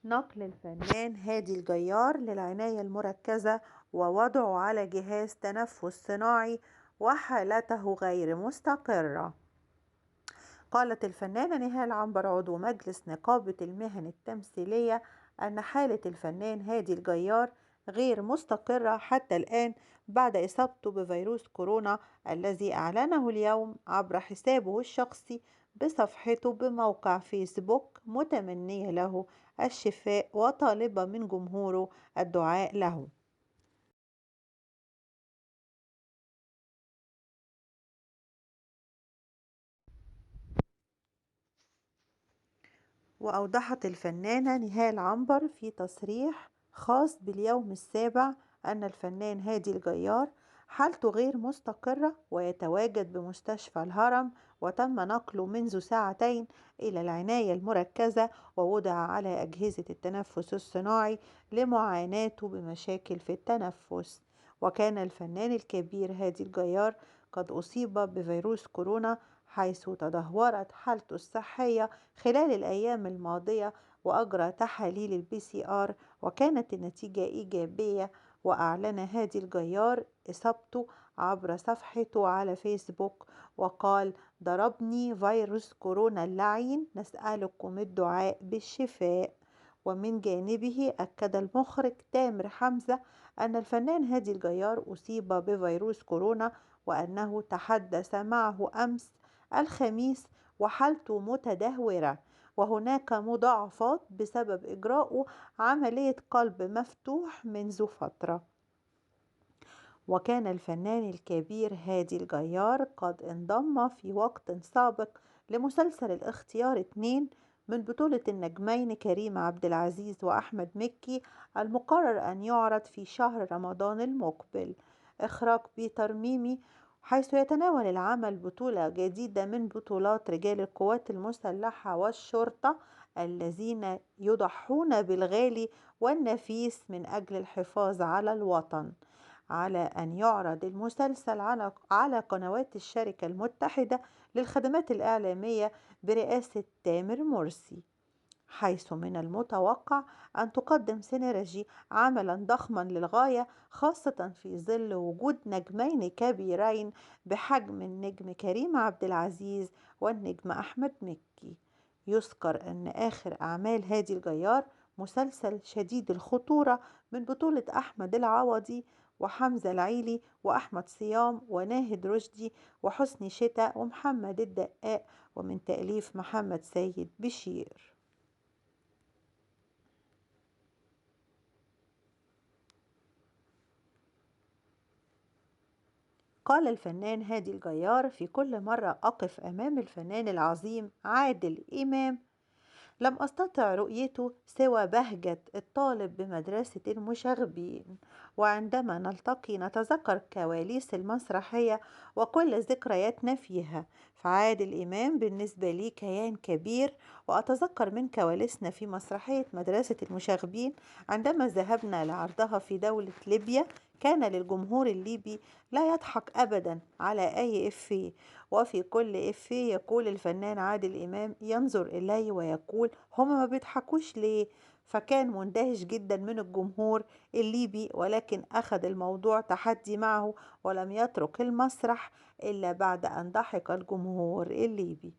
نقل الفنان هادي الجيار للعناية المركزة ووضعه على جهاز تنفس صناعي وحالته غير مستقرة. قالت الفنانة نهال عنبر عضو مجلس نقابة المهن التمثيلية أن حالة الفنان هادي الجيار غير مستقرة حتى الآن بعد إصابته بفيروس كورونا الذي أعلنه اليوم عبر حسابه الشخصي بصفحته بموقع فيسبوك، متمنية له الشفاء وطالبة من جمهوره الدعاء له. وأوضحت الفنانة نهال عنبر في تصريح خاص باليوم السابع أن الفنان هادي الجيار حالته غير مستقرة ويتواجد بمستشفى الهرم، وتم نقله منذ ساعتين إلى العناية المركزة ووضع على أجهزة التنفس الصناعي لمعاناته بمشاكل في التنفس. وكان الفنان الكبير هادي الجيار قد أصيب بفيروس كورونا، حيث تدهورت حالته الصحية خلال الأيام الماضية، وأجرى تحاليل الPCR وكانت النتيجة إيجابية. وأعلن هادي الجيار إصابته عبر صفحته على فيسبوك وقال: ضربني فيروس كورونا اللعين، نسألكم الدعاء بالشفاء. ومن جانبه أكد المخرج تامر حمزة أن الفنان هادي الجيار أصيب بفيروس كورونا وأنه تحدث معه أمس الخميس وحالته متدهورة، وهناك مضاعفات بسبب إجراء عملية قلب مفتوح منذ فترة. وكان الفنان الكبير هادي الجيار قد انضم في وقت سابق لمسلسل الاختيار 2 من بطولة النجمين كريم عبد العزيز وأحمد مكي، المقرر أن يعرض في شهر رمضان المقبل، إخراج بيتر ميمي، حيث يتناول العمل بطولة جديدة من بطولات رجال القوات المسلحة والشرطة الذين يضحون بالغالي والنفيس من أجل الحفاظ على الوطن. على أن يعرض المسلسل على قنوات الشركة المتحدة للخدمات الإعلامية برئاسة تامر مرسي، حيث من المتوقع أن تقدم سينرجي عملا ضخما للغاية، خاصة في ظل وجود نجمين كبيرين بحجم النجم كريم عبد العزيز والنجم أحمد مكي. يذكر أن آخر أعمال هادي الجيار مسلسل شديد الخطورة من بطولة أحمد العوضي وحمزة العيلي وأحمد صيام وناهد رشدي وحسني شتا ومحمد الدقاق، ومن تأليف محمد سيد بشير. قال الفنان هادي الجيار: في كل مرة أقف أمام الفنان العظيم عادل إمام لم أستطع رؤيته سوى بهجة الطالب بمدرسة المشاغبين، وعندما نلتقي نتذكر كواليس المسرحية وكل ذكرياتنا فيها، فعادل إمام بالنسبة لي كيان كبير. وأتذكر من كواليسنا في مسرحية مدرسة المشاغبين عندما ذهبنا لعرضها في دولة ليبيا، كان للجمهور الليبي لا يضحك أبدا على أي إفيه، وفي كل إفيه يقول الفنان عادل إمام ينظر إلي ويقول: هما ما بيضحكوش ليه؟ فكان مندهش جدا من الجمهور الليبي، ولكن أخذ الموضوع تحدي معه ولم يترك المسرح إلا بعد أن ضحك الجمهور الليبي.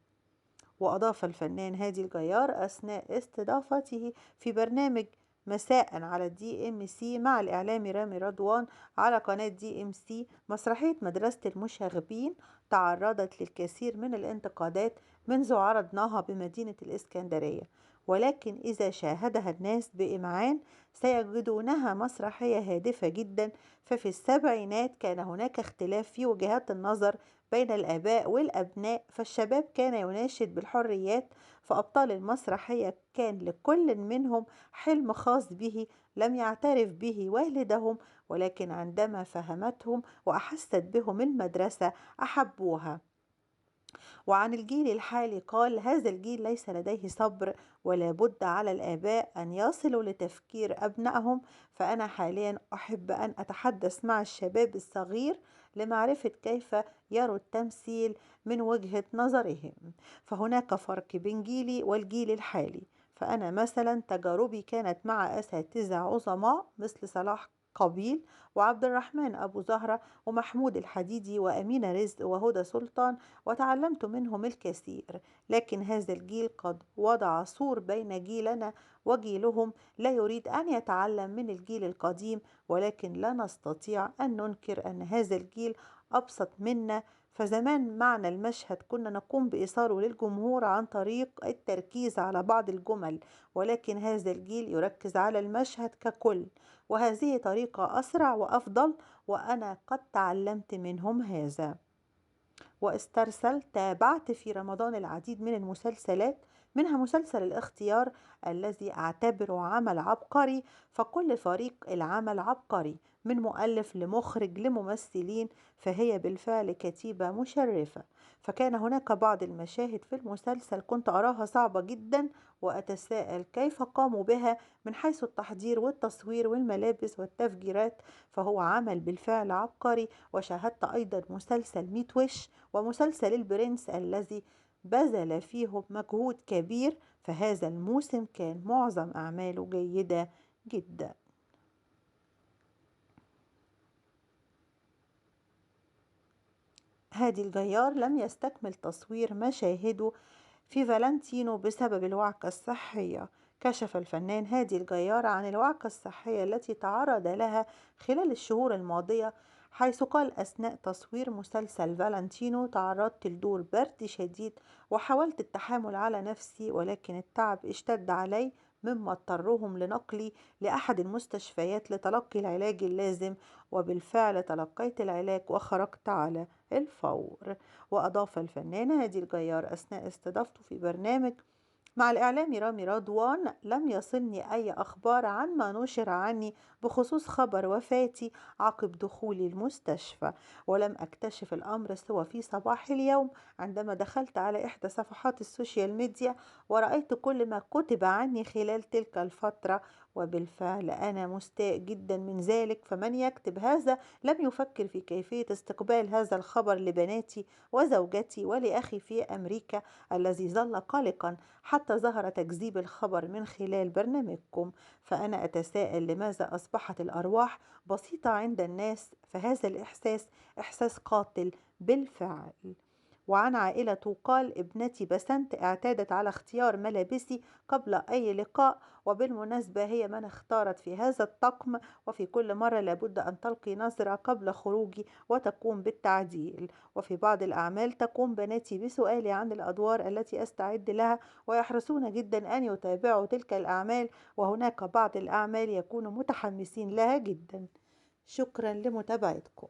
وأضاف الفنان هادي الجيار أثناء استضافته في برنامج مساء على DMC مع الإعلامي رامي رضوان على قناة DMC: مسرحية مدرسة المشاغبين تعرضت للكثير من الانتقادات منذ عرضناها بمدينة الإسكندرية، ولكن إذا شاهدها الناس بإمعان سيجدونها مسرحية هادفة جدا. ففي السبعينات كان هناك اختلاف في وجهات النظر بين الآباء والأبناء، فالشباب كان يناشد بالحريات، فأبطال المسرحية كان لكل منهم حلم خاص به لم يعترف به والدهم، ولكن عندما فهمتهم وأحست بهم المدرسة أحبوها. وعن الجيل الحالي قال: هذا الجيل ليس لديه صبر، ولا بد على الآباء أن يصلوا لتفكير أبنائهم، فأنا حاليا أحب أن أتحدث مع الشباب الصغير لمعرفة كيف يروا التمثيل من وجهة نظرهم، فهناك فرق بين جيلي والجيل الحالي، فأنا مثلا تجاربي كانت مع أساتذة عظماء مثل صلاح قابيل وعبد الرحمن أبو زهرة ومحمود الحديدي وأمينة رزق وهدى سلطان، وتعلمت منهم الكثير. لكن هذا الجيل قد وضع سور بين جيلنا وجيلهم، لا يريد أن يتعلم من الجيل القديم، ولكن لا نستطيع أن ننكر أن هذا الجيل أبسط منا. فزمان معنى المشهد كنا نقوم بإيصاله للجمهور عن طريق التركيز على بعض الجمل، ولكن هذا الجيل يركز على المشهد ككل، وهذه طريقة أسرع وأفضل، وأنا قد تعلمت منهم هذا. واسترسل تابعت في رمضان العديد من المسلسلات، منها مسلسل الاختيار الذي أعتبره عمل عبقري، فكل فريق العمل عبقري من مؤلف لمخرج لممثلين، فهي بالفعل كتيبة مشرفة. فكان هناك بعض المشاهد في المسلسل كنت أراها صعبة جدا، وأتساءل كيف قاموا بها من حيث التحضير والتصوير والملابس والتفجيرات. فهو عمل بالفعل عبقري. وشاهدت أيضا مسلسل ميت وش ومسلسل البرنس الذي بذل فيه مجهود كبير، فهذا الموسم كان معظم أعماله جيدة جدا. هادي الجيار لم يستكمل تصوير مشاهده في فالنتينو بسبب الوعكة الصحية. كشف الفنان هادي الجيار عن الوعكة الصحية التي تعرض لها خلال الشهور الماضية، حيث قال أثناء تصوير مسلسل فالنتينو: تعرضت لدور برد شديد وحاولت التحامل على نفسي، ولكن التعب اشتد علي، مما اضطرهم لنقلي لأحد المستشفيات لتلقي العلاج اللازم. وبالفعل تلقيت العلاج وخرجت على الفور. وأضاف الفنان هادي الجيار أثناء استضافته في برنامج مع الإعلامي رامي رضوان: لم يصلني أي أخبار عن ما نشر عني بخصوص خبر وفاتي عقب دخولي المستشفى، ولم أكتشف الأمر سوى في صباح اليوم عندما دخلت على إحدى صفحات السوشيال ميديا ورأيت كل ما كتب عني خلال تلك الفترة. وبالفعل أنا مستاء جدا من ذلك، فمن يكتب هذا لم يفكر في كيفية استقبال هذا الخبر لبناتي وزوجتي ولأخي في أمريكا الذي ظل قلقا حتى ظهر تكذيب الخبر من خلال برنامجكم. فأنا أتساءل لماذا أصبحت الأرواح بسيطة عند الناس، فهذا الإحساس إحساس قاتل بالفعل. وعن عائلة قال: ابنتي بسنت اعتادت على اختيار ملابسي قبل أي لقاء، وبالمناسبة هي من اختارت في هذا الطقم، وفي كل مرة لابد أن تلقي نظرة قبل خروجي وتقوم بالتعديل. وفي بعض الأعمال تقوم بناتي بسؤالي عن الأدوار التي أستعد لها، ويحرصون جدا أن يتابعوا تلك الأعمال، وهناك بعض الأعمال يكونوا متحمسين لها جدا. شكرا لمتابعتكم.